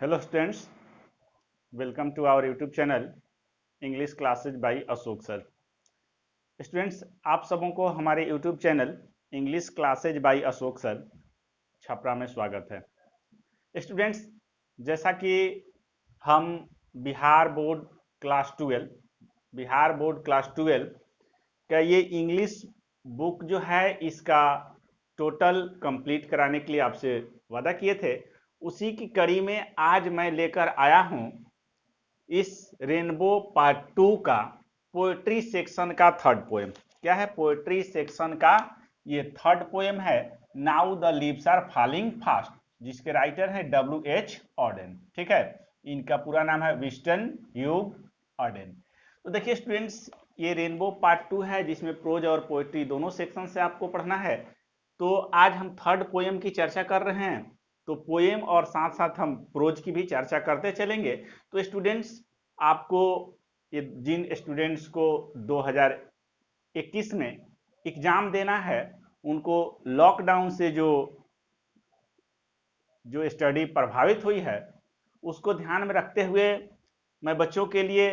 Hello students, welcome to our YouTube channel English classes by Ashok sir. Students, आप सबों को हमारे YouTube channel English classes by Ashok sir Chhapra में स्वागत है। स्टूडेंट्स, जैसा कि हम बिहार बोर्ड क्लास 12 का ये इंग्लिश बुक जो है इसका टोटल कंप्लीट कराने के लिए आपसे वादा किए थे, उसी की कड़ी में आज मैं लेकर आया हूं इस रेनबो पार्ट 2 का पोएट्री सेक्शन का थर्ड पोएम। क्या है? पोएट्री सेक्शन का ये थर्ड पोएम है, now the leaves are falling fast, जिसके राइटर है W.H. ऑडेन। ठीक है, इनका पूरा नाम है विंस्टन ह्यूग ऑडेन। तो देखिए स्टूडेंट्स, ये रेनबो पार्ट 2 है जिसमें प्रोज और पोएट्री दोनों सेक्शन से आपको पढ़ना है। तो आज हम थर्ड पोएम की चर्चा कर रहे हैं, तो पोएम और साथ साथ हम प्रोज की भी चर्चा करते चलेंगे। तो स्टूडेंट्स, आपको जिन स्टूडेंट्स को 2021 में एग्जाम देना है, उनको लॉकडाउन से जो स्टडी प्रभावित हुई है उसको ध्यान में रखते हुए मैं बच्चों के लिए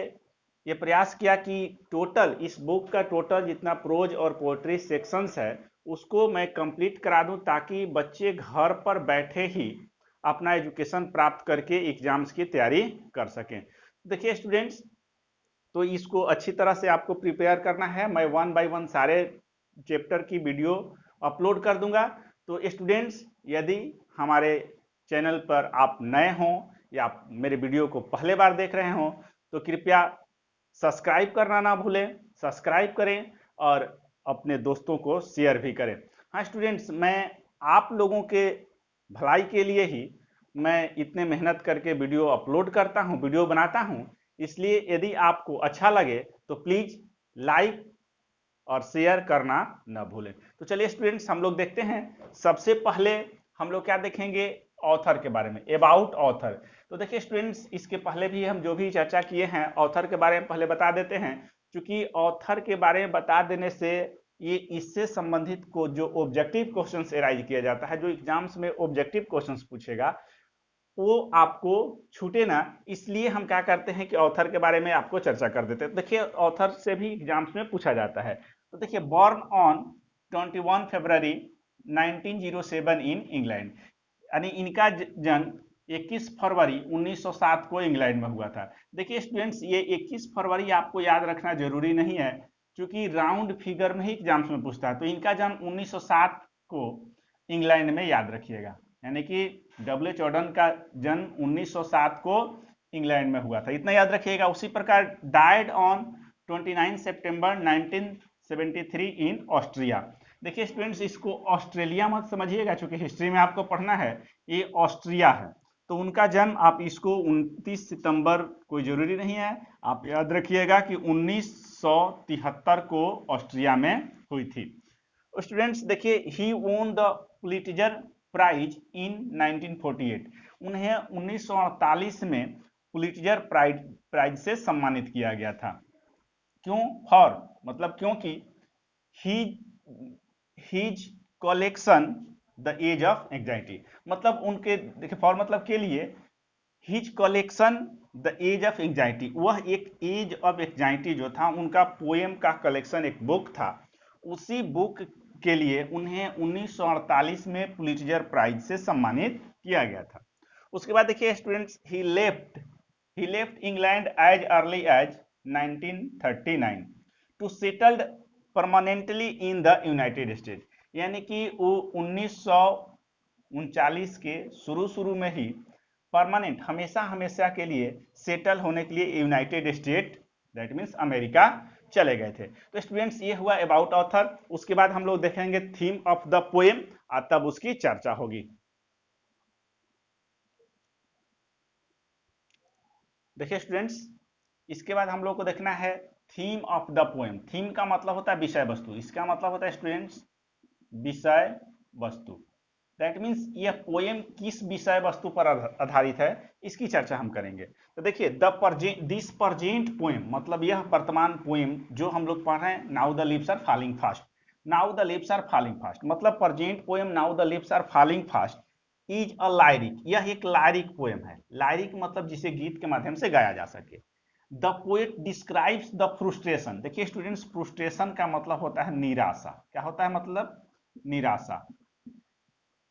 ये प्रयास किया कि टोटल इस बुक का टोटल जितना प्रोज और पोएट्री सेक्शंस है उसको मैं कंप्लीट करा दूं, ताकि बच्चे घर पर बैठे ही अपना एजुकेशन प्राप्त करके एग्जाम्स की तैयारी कर सकें। देखिए स्टूडेंट्स, तो इसको अच्छी तरह से आपको प्रिपेयर करना है। मैं 1 बाय 1 सारे चैप्टर की वीडियो अपलोड कर दूंगा। तो स्टूडेंट्स, यदि हमारे चैनल पर आप नए हों या आप मेरे वीडियो को पहले बार देख रहे हों तो कृपया सब्सक्राइब करना ना भूलें, सब्सक्राइब करें और अपने दोस्तों को शेयर भी करें। हाँ स्टूडेंट्स, मैं आप लोगों के भलाई के लिए ही मैं इतने मेहनत करके वीडियो अपलोड करता हूँ, वीडियो बनाता हूँ। इसलिए यदि आपको अच्छा लगे तो प्लीज लाइक और शेयर करना ना भूलें। तो चलिए स्टूडेंट्स, हम लोग देखते हैं। सबसे पहले हम लोग क्या देखेंगे? ऑथर के बारे में, अबाउट ऑथर। तो देखिए स्टूडेंट्स, इसके पहले भी हम जो भी चर्चा किए हैं ऑथर के बारे में पहले बता देते हैं, क्योंकि ऑथर के बारे में बता देने से ये इससे संबंधित को जो ऑब्जेक्टिव क्वेश्चंस एराइज किया जाता है, जो एग्जाम्स में ऑब्जेक्टिव क्वेश्चंस पूछेगा, वो आपको छूटे ना। इसलिए हम क्या करते हैं कि ऑथर के बारे में आपको चर्चा कर देते हैं। देखिए, ऑथर से भी एग्जाम्स में पूछा जाता है। तो देखिए, born on 21 February 1907 in England, यानी इनका जन्म 21 फरवरी 1907 को इंग्लैंड में हुआ था। देखिए स्टूडेंट्स, ये 21 फरवरी आपको याद रखना जरूरी नहीं है, क्योंकि राउंड फिगर में ही एग्जाम्स में पूछता है। तो इनका जन्म 1907 को इंग्लैंड में याद रखिएगा, यानी कि W.H. ऑडेन का जन्म 1907 को इंग्लैंड में हुआ था, इतना याद रखिएगा। उसी प्रकार died on 29 September 1973 in Austria. देखिए स्टूडेंट्स, इसको ऑस्ट्रेलिया मत समझिएगा, क्योंकि हिस्ट्री में आपको पढ़ना है, ये ऑस्ट्रिया है। तो उनका जन्म, आप इसको 29 सितंबर कोई जरूरी नहीं है, आप याद रखिएगा कि 1973 को ऑस्ट्रिया में हुई थी। स्टूडेंट्स देखिए, ही won the Pulitzer prize in 1948, उन्हें 1948 में पुलिट्जर प्राइज से सम्मानित किया गया था। क्यों? फॉर मतलब क्योंकि his collection the age of anxiety, मतलब उनके, देखिए फॉर मतलब के लिए, his collection the age of anxiety, वह एक एज ऑफ एंजाइटी जो था उनका पोएम का कलेक्शन, एक बुक था, उसी बुक के लिए उन्हें 1948 में पुलिट्जर प्राइज से सम्मानित किया गया था। उसके बाद देखिए students, he left England as early as 1939 to settled permanently in the United State, यानी कि वो 1939 के शुरू में ही परमानेंट, हमेशा के लिए सेटल होने के लिए United state, that means America चले गए थे। तो स्टूडेंट्स, ये हुआ अबाउट ऑथर। उसके बाद हम लोग देखेंगे थीम ऑफ द पोएम, तब उसकी चर्चा होगी। देखिए स्टूडेंट्स, इसके बाद हम लोग को देखना है theme of the poem. Theme का मतलब होता है विषय वस्तु, इसका मतलब होता है स्टूडेंट्स विषय वस्तु। दैट मीन्स यह पोएम किस विषय वस्तु पर आधारित है, इसकी चर्चा हम करेंगे। तो देखिए, दिस प्रजेंट पोएम, मतलब यह वर्तमान पोएम जो हम लोग पढ़ रहे हैं, now the leaves are falling fast. Now the leaves are falling fast मतलब present poem now the leaves are falling fast is a lyric, यह एक लायरिक पोएम है। लायरिक मतलब जिसे गीत के माध्यम से गाया जा सके। The poet describes the frustration, देखिए स्टूडेंट्स, फ्रस्ट्रेशन का मतलब होता है निराशा। क्या होता है मतलब? निराशा।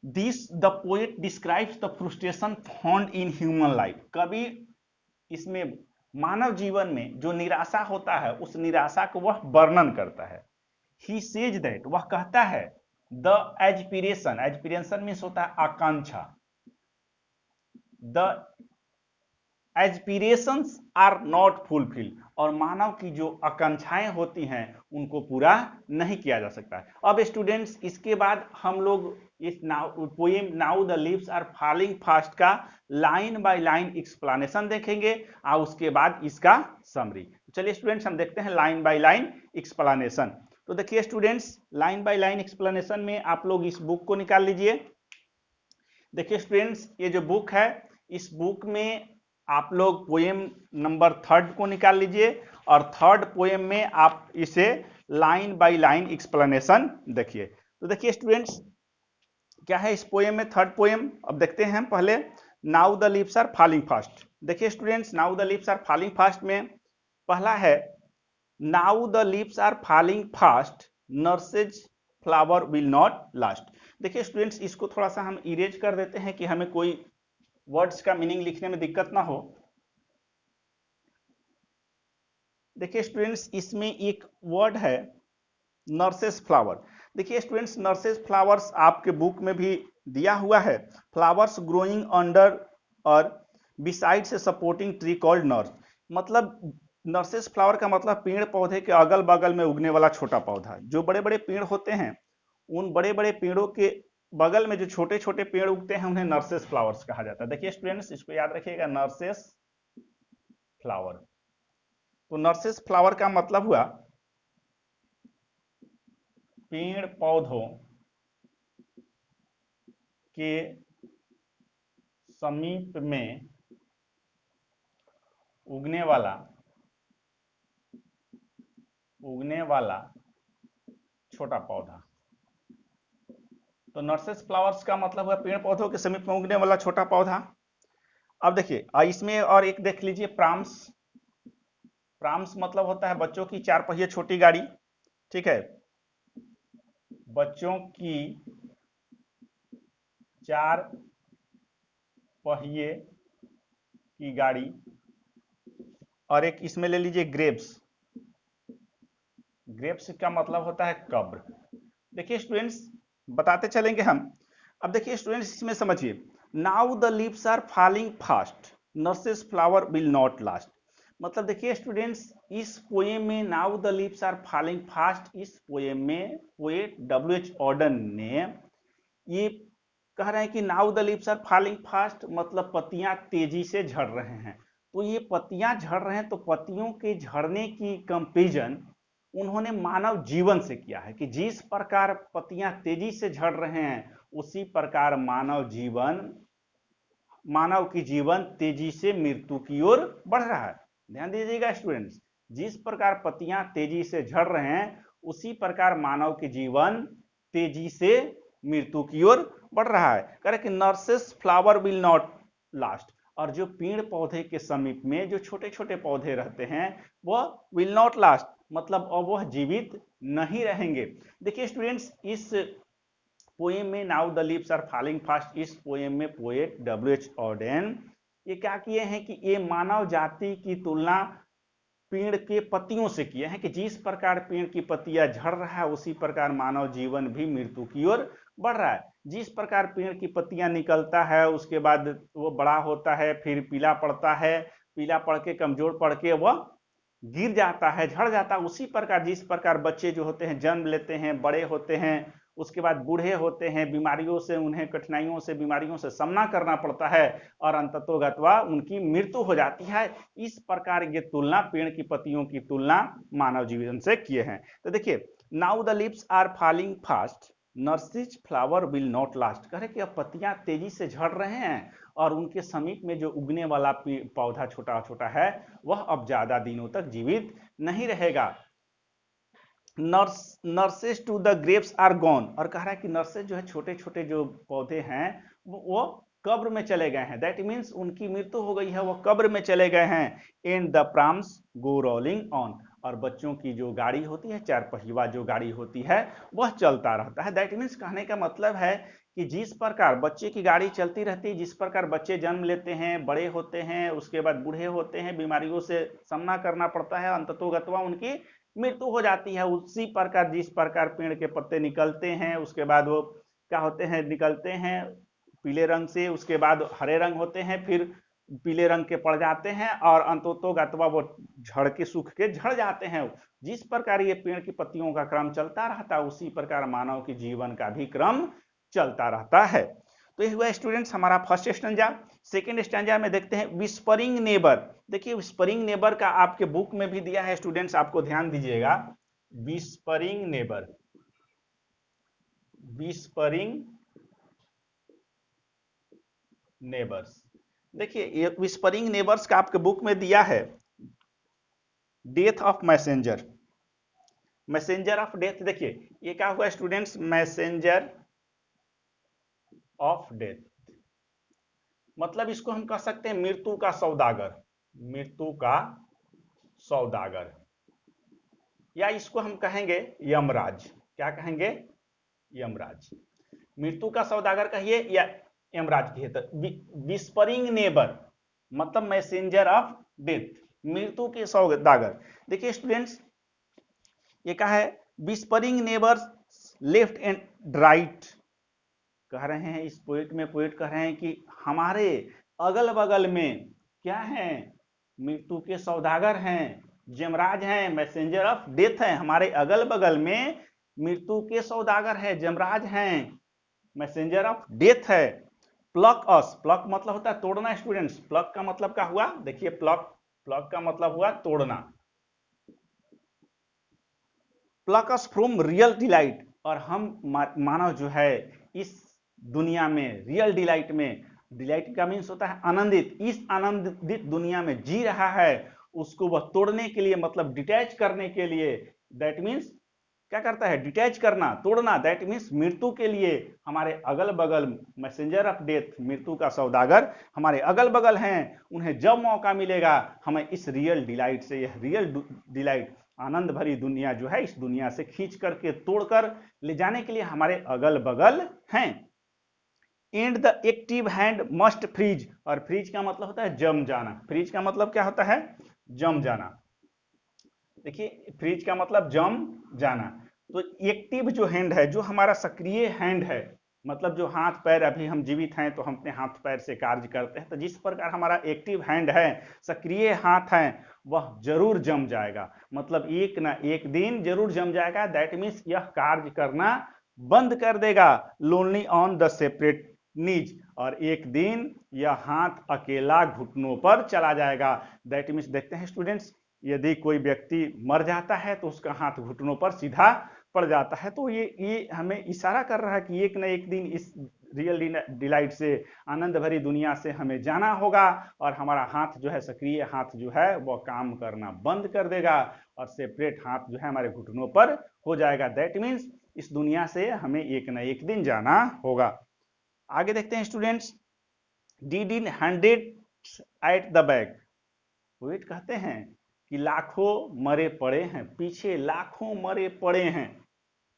This the poet describes the frustration found in human life, कवि इसमें मानव जीवन में जो निराशा होता है उस निराशा को वह वर्णन करता है। ही सेज दैट, वह कहता है, द एस्पिरेशन, एस्पिरेशन मीन्स होता है आकांक्षा, the aspirations are not fulfil, और मानव की जो आकांक्षाएं होती हैं उनको पूरा नहीं किया जा सकता है। अब स्टूडेंट्स इसके बाद हम लोग इस poem now the leaves are falling fast का लाइन बाय लाइन एक्सप्लेनेशन देखेंगे और उसके बाद इसका समरी। चलिए स्टूडेंट्स हम देखते हैं लाइन बाय लाइन एक्सप्लेनेशन। तो देखिए students, line by line explanation में आप लोग इस बुक को निकाल लीजिए। देखिए स्टूडेंट्स, ये जो बुक है, इस बुक में आप लोग पोएम नंबर 3 को निकाल लीजिए और 3rd पोएम में आप इसे लाइन बाय लाइन एक्सप्लेनेशन देखिए। तो देखिए स्टूडेंट्स, क्या है इस पोएम में 3rd पोएम, अब देखते हैं हम पहले now the leaves are falling fast. देखिए students, now the leaves are falling fast में पहला है now the leaves are falling fast, nurses flower will not last. देखिए स्टूडेंट्स, इसको थोड़ा सा हम इरेज कर देते हैं कि हमें कोई वर्ड्स का मीनिंग लिखने में दिक्कत ना हो। देखिए स्टूडेंट्स, इसमें एक वर्ड है नर्सेस फ्लावर। देखिए स्टूडेंट्स, नर्सेस फ्लावर्स आपके बुक में भी दिया हुआ है, फ्लावर्स ग्रोइंग अंडर और बिसाइड्स ए सपोर्टिंग ट्री कॉल्ड नर्स। मतलब नर्सेस फ्लावर का मतलब पेड़ पौधे के अगल बगल में उगने वाला छोटा पौधा। जो बड़े बड़े पेड़ होते हैं, उन बड़े बड़े पेड़ों के बगल में जो छोटे छोटे पेड़ उगते हैं उन्हें नर्सेस फ्लावर्स कहा जाता है। देखिए स्टूडेंट्स, इसको याद रखिएगा, नर्सेस फ्लावर। तो नर्सेस फ्लावर का मतलब हुआ पेड़ पौधों के समीप में उगने वाला छोटा पौधा। तो नर्सेस फ्लावर्स का मतलब हुआ पेड़ पौधों के समीप में उगने वाला छोटा पौधा। अब देखिए इसमें और एक देख लीजिए, प्राम्स। प्राम्स मतलब होता है बच्चों की 4 पहिए छोटी गाड़ी। ठीक है, बच्चों की 4 पहिए की गाड़ी। और एक इसमें ले लीजिए ग्रेप्स। ग्रेप्स का मतलब होता है कब्र। देखिए स्टूडेंट्स, बताते चलेंगे हम। अब देखिए स्टूडेंट्स, इसमें समझिए, now the leaves are falling fast, nurses flower will not last. मतलब देखिए स्टूडेंट्स, इस पोएम में now the leaves are falling fast, इस पोएम में पोएट W.H. ऑर्डन ने ये कह रहे हैं कि now the leaves are falling fast, मतलब पत्तियां तेजी से झड़ रहे हैं। तो ये पत्तियां झड़ रहे हैं, तो पत्तियों के झड़ने की कंपेरिजन उन्होंने मानव जीवन से किया है कि जिस प्रकार पत्तियां तेजी से झड़ रहे हैं उसी प्रकार मानव की जीवन तेजी से मृत्यु की ओर बढ़ रहा है। ध्यान दीजिएगा स्टूडेंट्स, जिस प्रकार पत्तियां तेजी से झड़ रहे हैं उसी प्रकार मानव की जीवन तेजी से मृत्यु की ओर बढ़ रहा है। कह रहे कि nurses flower will not last, और जो पेड़ पौधे के समीप में जो छोटे छोटे पौधे रहते हैं वह विल नॉट लास्ट, मतलब अब वह जीवित नहीं रहेंगे। देखिए स्टूडेंट्स, इस पोएम में now the leaves are falling fast, इस पोएम में पोएट W.H. ऑर्डन ये क्या किए हैं कि ये मानव जाति की तुलना पेड़ के पत्तियों से किए हैं कि जिस प्रकार पेड़ की पत्तियां झड़ रहा है उसी प्रकार मानव जीवन भी मृत्यु की ओर बढ़ रहा है। जिस प्रकार पेड़ की पत्तियां निकलता है उसके बाद वो बड़ा होता है, फिर पीला पड़ता है, पीला पड़ के कमजोर पड़ के वह गिर जाता है, झड़ जाता है, उसी प्रकार जिस प्रकार बच्चे जो होते हैं जन्म लेते हैं, बड़े होते हैं, उसके बाद बूढ़े होते हैं, बीमारियों से उन्हें कठिनाइयों से बीमारियों से सामना करना पड़ता है और अंततोगत्वा उनकी मृत्यु हो जाती है। इस प्रकार ये तुलना पेड़ की पत्तियों की तुलना मानव जीवन से किए हैं। तो देखिए, now the leaves are falling fast, nurses flower will not last. कह रहे कि अब पत्तियां तेजी से झड़ रहे हैं और उनके समीप में जो उगने वाला पौधा छोटा छोटा है वह अब ज्यादा दिनों तक जीवित नहीं रहेगा। Nurses to the graves are gone, और कह रहा है कि नर्सेस जो है छोटे छोटे जो पौधे हैं वो कब्र में चले गए हैं, दैट मीन्स उनकी मृत्यु हो गई है, वो कब्र में चले गए हैं। And the prams go rolling on, और बच्चों की जो गाड़ी होती है, चार पहिया जो गाड़ी होती है, वह चलता रहता है। दैट मीन्स कहने का मतलब है कि जिस प्रकार बच्चे की गाड़ी चलती रहती है, जिस प्रकार बच्चे जन्म लेते हैं, बड़े होते हैं, उसके बाद बूढ़े होते हैं, बीमारियों से सामना करना पड़ता है, अंततोगत्वा उनकी मृत्यु हो जाती है, उसी प्रकार जिस प्रकार पेड़ के पत्ते निकलते हैं, उसके बाद वो क्या होते हैं, निकलते हैं पीले रंग से, उसके बाद हरे रंग होते हैं, फिर पीले रंग के पड़ जाते हैं, और अंततोगत्वा वो झड़ के सूख के झड़ जाते हैं। जिस प्रकार ये पेड़ की पत्तियों का क्रम चलता रहता है, उसी प्रकार मानव के जीवन का भी क्रम चलता रहता है। तो ये हुआ स्टूडेंट्स हमारा फर्स्ट स्टैंजा। सेकेंड स्टैंजा में देखते हैं विस्परिंग नेबर। देखिए विस्परिंग नेबर का आपके बुक में भी दिया है स्टूडेंट्स, आपको ध्यान दीजिएगा। Whispering neighbour, whispering neighbours. देखिए ये विस्परिंग नेबर्स का आपके बुक में दिया है। Death of messenger, messenger of death. देखिए ये क्या हुआ स्टूडेंट्स, मैसेंजर ऑफ डेथ, मतलब इसको हम कह सकते हैं मृत्यु का सौदागर, मृत्यु का सौदागर, या इसको हम कहेंगे यमराज। क्या कहेंगे, यमराज। मृत्यु का सौदागर कहिए या यमराज कहिए। तो विस्परिंग नेबर मतलब मैसेंजर ऑफ डेथ, मृत्यु के सौदागर। देखिए स्टूडेंट्स ये क्या है, whispering neighbours left and right, कह रहे हैं इस पोएट में, पोएट कह रहे हैं कि हमारे अगल बगल में क्या है, मृत्यु के सौदागर हैं, यमराज हैं, मैसेंजर ऑफ डेथ हैं, हमारे अगल बगल में मृत्यु के सौदागर है, यमराज हैं, मैसेंजर ऑफ डेथ है। प्लक अस, प्लक मतलब होता है तोड़ना स्टूडेंट्स, प्लक का मतलब क्या हुआ, देखिए प्लक, प्लक का मतलब हुआ तोड़ना। Pluck us from real delight, और हम मानव जो है इस दुनिया में रियल डिलाइट में, डिलाइट का मीन्स होता है आनंदित, इस आनंदित दुनिया में जी रहा है, उसको वह तोड़ने के लिए मतलब डिटैच करने के लिए, दैट मीन्स क्या करता है, डिटैच करना, तोड़ना, दैट मीन्स मृत्यु के लिए हमारे अगल बगल मैसेंजर ऑफ डेथ, मृत्यु का सौदागर हमारे अगल बगल हैं, उन्हें जब मौका मिलेगा हमें इस रियल डिलाइट से, यह रियल डिलाइट आनंद भरी दुनिया जो है, इस दुनिया से खींच करके तोड़कर ले जाने के लिए हमारे अगल बगल हैं। And the active hand must freeze, और फ्रीज का मतलब होता है जम जाना, फ्रीज का मतलब क्या होता है, जम जाना। देखिए फ्रीज का मतलब जम जाना। तो एक्टिव जो हैंड है, जो हमारा सक्रिय हैंड है, मतलब जो हाथ पैर, अभी हम जीवित हैं तो हम अपने हाथ पैर से कार्य करते हैं, तो जिस प्रकार हमारा एक्टिव हैंड है, सक्रिय हाथ है, वह जरूर जम जाएगा, मतलब एक ना एक दिन जरूर जम जाएगा। दैट मीन्स यह कार्य करना बंद कर देगा, लोनली ऑन द सेपरेट नीज, और एक दिन यह हाथ अकेला घुटनों पर चला जाएगा। दैट मीन्स देखते हैं स्टूडेंट्स, यदि कोई व्यक्ति मर जाता है तो उसका हाथ घुटनों पर सीधा पड़ जाता है। तो ये हमें इशारा कर रहा है कि एक न एक दिन इस रियल डिलाइट से, आनंद भरी दुनिया से हमें जाना होगा, और हमारा हाथ जो है, सक्रिय हाथ जो है, वह काम करना बंद कर देगा, और सेपरेट हाथ जो है हमारे घुटनों पर हो जाएगा। दैट मीन्स इस दुनिया से हमें एक न एक दिन जाना होगा। आगे देखते हैं students, did in hundred eight the back, poet कहते हैं कि लाखों मरे पड़े हैं पीछे, लाखों मरे पड़े हैं,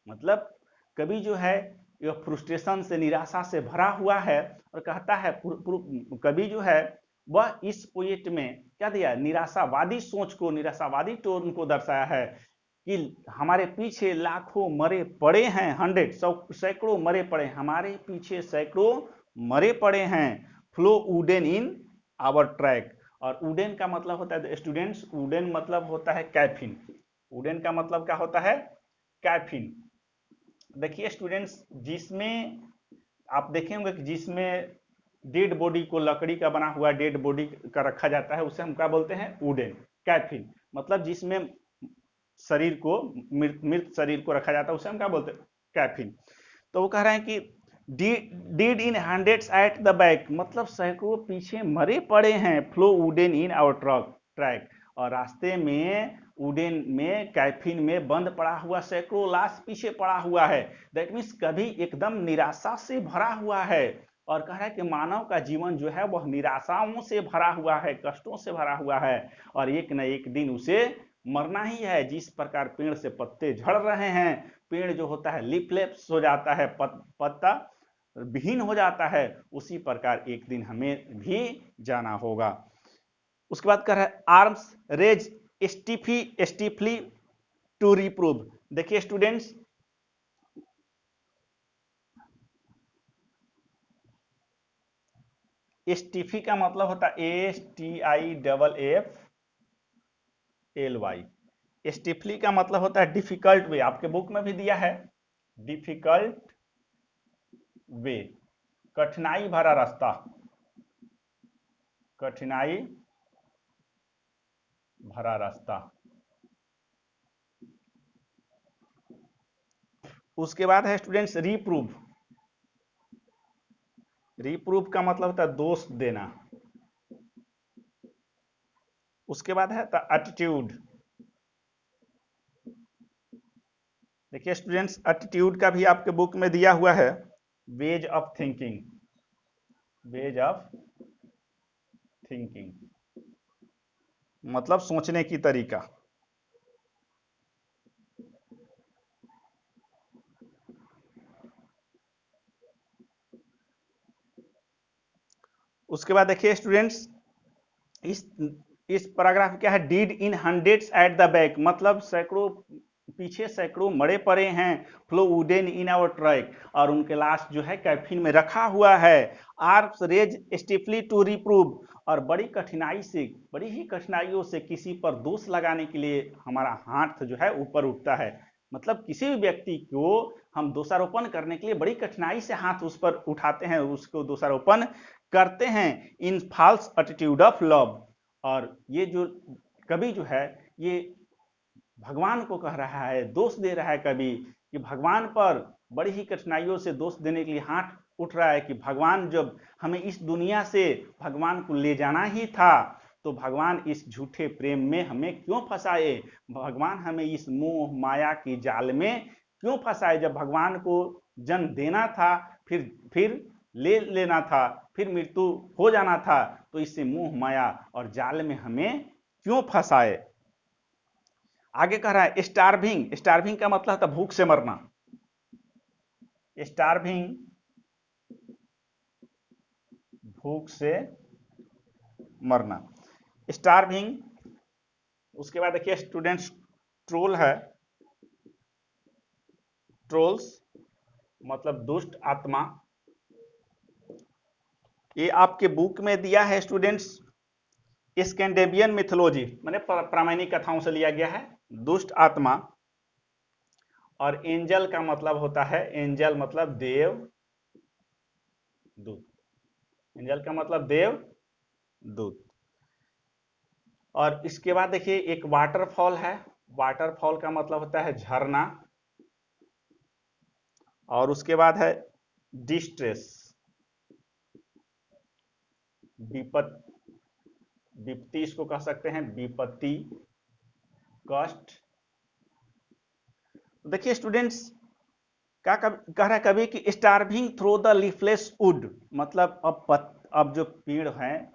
मतलब कभी जो है यह फ्रस्ट्रेशन से, निराशा से भरा हुआ है, और कहता है कभी जो है वह इस पोएट में क्या दिया, निराशावादी सोच को, निराशावादी टोन को दर्शाया है कि हमारे पीछे लाखों मरे पड़े हैं, हंड्रेड, सैकड़ों मरे पड़े, हमारे पीछे सैकड़ों मरे पड़े हैं। Follow wooden in our track, और वुडन का मतलब होता है स्टूडेंट्स, वुडन मतलब होता है कैफिन, वुडन का मतलब क्या होता है, कैफिन। देखिए स्टूडेंट्स, जिसमें आप देखे होंगे कि जिसमें डेड बॉडी को, लकड़ी का बना हुआ डेड बॉडी का रखा जाता है, उसे हम क्या बोलते हैं, वुडन, कैफिन, मतलब जिसमें शरीर को, मृत शरीर को रखा जाता है, उसे हम क्या बोलते हैं, कैफिन। तो वो कह रहे हैं कि dead in hundreds at the back, मतलब सैकड़ों पीछे मरे पड़े हैं। Follow wooden in our track, और रास्ते में वुडन में, कैफिन में बंद पड़ा हुआ सैकड़ों लाश पीछे पड़ा हुआ है। दैट मीन्स कभी एकदम निराशा से भरा हुआ है, और कह रहा है कि मानव का जीवन जो है वह निराशाओं से भरा हुआ है, कष्टों से भरा हुआ है, और एक न एक दिन उसे मरना ही है। जिस प्रकार पेड़ से पत्ते झड़ रहे हैं, पेड़ जो होता है लीफलेस हो जाता है, पत्ता विहीन हो जाता है, उसी प्रकार एक दिन हमें भी जाना होगा। उसके बाद कह रहा है आर्म्स रेज स्टीफली टू रिप्रूव। देखिए स्टूडेंट्स, स्टीफी का मतलब होता है STIFFLY। स्टीफली का मतलब होता है डिफिकल्ट वे, आपके बुक में भी दिया है डिफिकल्ट वे, कठिनाई भरा रास्ता, कठिनाई भरा रास्ता। उसके बाद है स्टूडेंट्स रिप्रूव। रिप्रूव का मतलब होता है दोष देना। उसके बाद है एटीट्यूड। देखिए स्टूडेंट्स, एटीट्यूड का भी आपके बुक में दिया हुआ है ways of thinking, ways of thinking मतलब सोचने की तरीका। उसके बाद देखिए स्टूडेंट्स, इस पैराग्राफ क्या है, dead in hundreds at the back, मतलब सैकड़ों पीछे सैकड़ों मरे पड़े हैं, follow wooden in our track, और उनके लाश जो है कैफिन में रखा हुआ है। आर्म्स रेज स्टिफली टू रिप्रूव, और बड़ी कठिनाई से, बड़ी ही कठिनाइयों से किसी पर दोष लगाने के लिए हमारा हाथ जो है ऊपर उठता है। मतलब किसी भी व्यक्ति को हम दोषारोपण करने के लिए बड़ी कठिनाई से हाथ उस पर उठाते हैं, उसको दोषारोपण करते हैं इन फॉल्स एटीट्यूड ऑफ लव। और ये जो कवि जो है ये भगवान को कह रहा है, दोष दे रहा है कवि कि भगवान पर बड़ी ही कठिनाइयों से दोष देने के लिए हाथ उठ रहा है कि भगवान जब हमें इस दुनिया से भगवान को ले जाना ही था, तो भगवान इस झूठे प्रेम में हमें क्यों फंसाए, भगवान हमें इस मोह माया की जाल में क्यों फंसाए। जब भगवान को जन्म देना था, फिर ले लेना था, फिर मृत्यु हो जाना था, तो इससे मोह माया और जाल में हमें क्यों फंसाए। आगे कह रहा है स्टार्विंग। स्टार्विंग का मतलब होता है भूख से मरना। स्टार्विंग भूख से मरना, स्टार्विंग। उसके बाद देखिए स्टूडेंट्स, ट्रोल है। ट्रोल्स मतलब दुष्ट आत्मा। ये आपके बुक में दिया है स्टूडेंट्स, स्कैंडिनेवियन मिथोलॉजी माने प्रामाणिक कथाओं से लिया गया है दुष्ट आत्मा। और एंजल का मतलब होता है, एंजल मतलब देव दूत, एंजल का मतलब देव दूत। और इसके बाद देखिए एक वाटरफॉल है। वाटरफॉल का मतलब होता है झरना। और उसके बाद है डिस्ट्रेस, विपत्ति इसको कह सकते हैं, विपत्ति, कष्ट। देखिए स्टूडेंट्स, क्या कह रहा है कभी कि starving through the leafless would, मतलब अब जो पेड़ हैं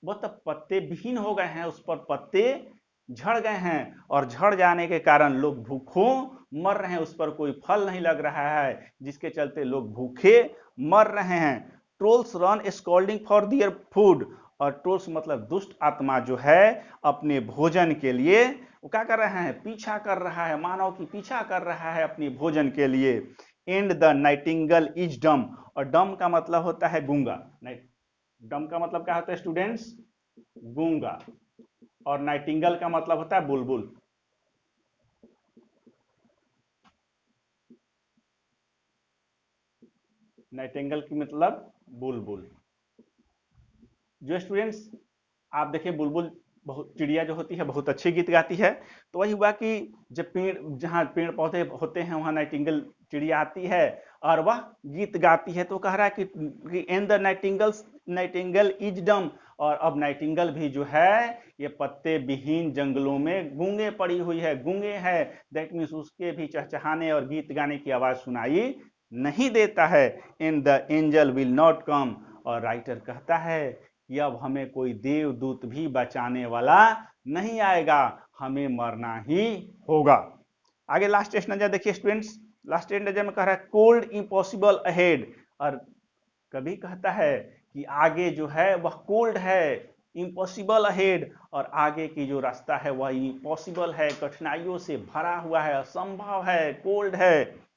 वो तब पत्ते विहीन हो गए हैं, उस पर पत्ते झड़ गए हैं, और झड़ जाने के कारण लोग भूखों मर रहे हैं, उस पर कोई फल नहीं लग रहा है, जिसके चलते लोग भूखे मर रहे हैं। Trolls run scolding for their food, और ट्रोल्स मतलब दुष्ट आत्मा जो है अपने भोजन के लिए वो क्या कर रहा है, पीछा कर रहा है, मानव की पीछा कर रहा है अपने भोजन के लिए। And the Nightingale is dumb, और डम का मतलब होता है गूंगा। डम का मतलब क्या होता है स्टूडेंट्स, गूंगा। और नाइटिंगेल का मतलब होता है बुलबुल। नाइटिंगेल की मतलब बुलबुल। जो स्टूडेंट्स आप देखिए बुलबुल बहुत, चिड़िया जो होती है बहुत अच्छी गीत गाती है, तो वही हुआ कि जब जहाँ पेड़ पौधे होते हैं वहाँ नाइटिंगेल चिड़िया आती है और वह गीत गाती है। तो कह रहा है कि and the Nightingale is dumb, और अब नाइटिंगेल भी जो है ये पत्ते विहीन जंगलों में गूंगे पड़ी हुई है, गूंगे है। दैट मीन्स उसके भी चहचहाने और गीत गाने की आवाज सुनाई नहीं देता है, and the angel will not come, और राइटर कहता है कि अब हमें कोई देवदूत भी बचाने वाला नहीं आएगा, हमें मरना ही होगा। आगे लास्ट टेस्ट नजर देखिए स्टूडेंट्स, लास्ट टेस्ट नजर में कह रहा है कोल्ड इम्पॉसिबल अहेड, और कभी कहता है कि आगे जो है वह कोल्ड है, इम्पॉसिबल अहेड, और आगे की जो रास्ता है वह इम्पॉसिबल है, कठिनाइयों से भरा हुआ है, असंभव है, कोल्ड है।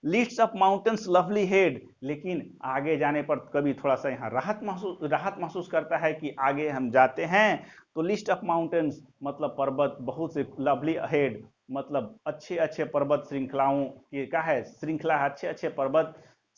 List of mountains lovely head, लेकिन आगे जाने पर कभी थोड़ा सा यहाँ राहत महसूस करता है कि आगे हम जाते हैं तो लिस्ट ऑफ माउंटेन्स मतलब पर्वत बहुत से, लवली हेड मतलब अच्छे अच्छे पर्वत श्रृंखलाओं की क्या है, श्रृंखला है, अच्छे अच्छे पर्वत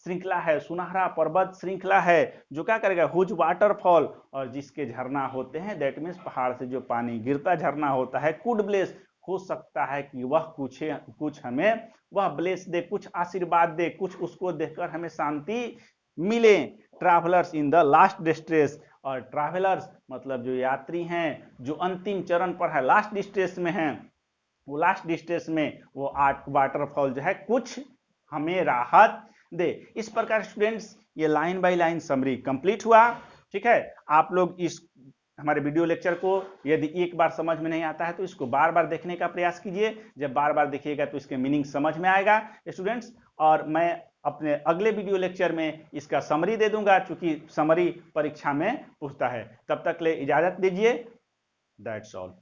श्रृंखला है, सुनहरा पर्वत श्रृंखला है, जो क्या करेगा, हुज वाटरफॉल, और जिसके झरना होते हैं, दैट मीन्स पहाड़ से जो पानी गिरता झरना होता है, कुड ब्लेस, हो सकता है कि वह कुछ हमें वह ब्लेस दे, कुछ आशीर्वाद दे, कुछ उसको देखकर हमें शांति मिले। Travellers in the last distress, और ट्रैवलर्स मतलब जो यात्री हैं, जो अंतिम चरण पर है, लास्ट डिस्ट्रेस में हैं, वो लास्ट डिस्ट्रेस में वो वाटरफॉल जो है कुछ हमें राहत दे। इस प्रकार स्टूडेंट्स ये line by line summary complete हुआ। ठीक है, आप लोग इस हमारे वीडियो लेक्चर को यदि एक बार समझ में नहीं आता है तो इसको बार बार देखने का प्रयास कीजिए, जब बार बार देखिएगा तो इसके मीनिंग समझ में आएगा स्टूडेंट्स। और मैं अपने अगले वीडियो लेक्चर में इसका समरी दे दूंगा, चूंकि समरी परीक्षा में पूछता है। तब तक ले इजाजत दीजिए, दैट्स ऑल।